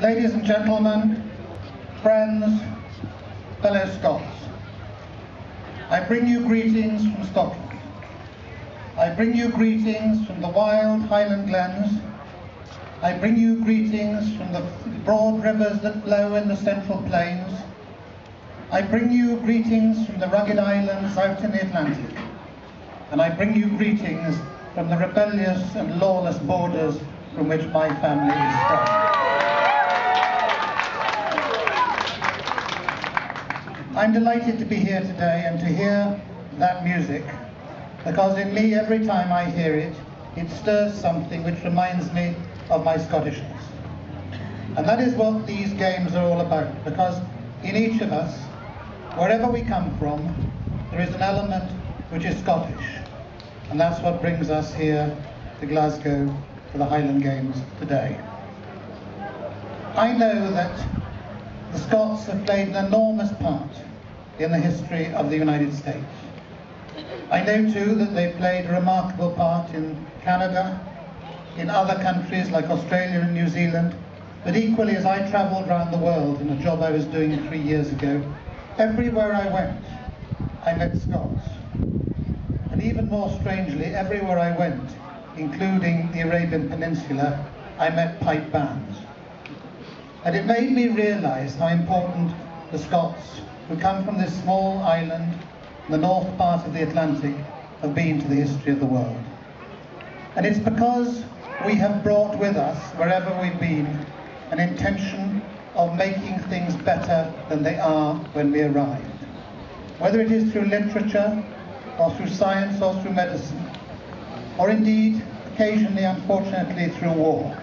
Ladies and gentlemen, friends, fellow Scots, I bring you greetings from Scotland. I bring you greetings from the wild Highland glens. I bring you greetings from the broad rivers that flow in the central plains. I bring you greetings from the rugged islands out in the Atlantic. And I bring you greetings from the rebellious and lawless borders from which my family is from. I'm delighted to be here today and to hear that music, because in me, every time I hear it, it stirs something which reminds me of my Scottishness. And that is what these games are all about, because in each of us, wherever we come from, there is an element which is Scottish. And that's what brings us here to Glasgow for the Highland Games today. I know that the Scots have played an enormous part in the history of the United States. I know too that they've played a remarkable part in Canada, in other countries like Australia and New Zealand, but equally, as I travelled around the world in a job I was doing 3 years ago, everywhere I went, I met Scots. And even more strangely, everywhere I went, including the Arabian Peninsula, I met pipe bands. And it made me realise how important the Scots, who come from this small island in the north part of the Atlantic, have been to the history of the world. And it's because we have brought with us, wherever we've been, an intention of making things better than they are when we arrived. Whether it is through literature, or through science, or through medicine, or indeed, occasionally, unfortunately, through war.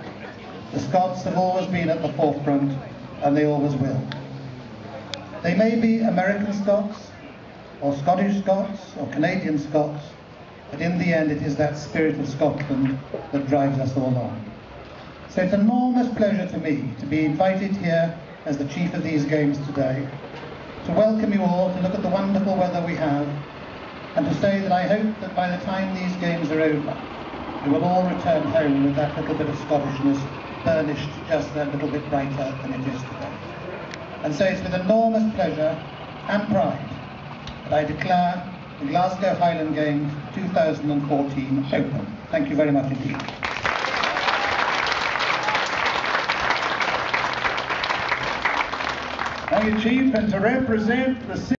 The Scots have always been at the forefront, and they always will. They may be American Scots, or Scottish Scots, or Canadian Scots, but in the end it is that spirit of Scotland that drives us all on. So it's an enormous pleasure to me to be invited here as the chief of these games today, to welcome you all, to look at the wonderful weather we have, and to say that I hope that by the time these games are over, you will all return home with that little bit of Scottishness burnished just that little bit brighter than it is today. And so it's with enormous pleasure and pride that I declare the Glasgow Highland Games 2014 open. Thank you very much indeed. Thank you, Chief, and to represent the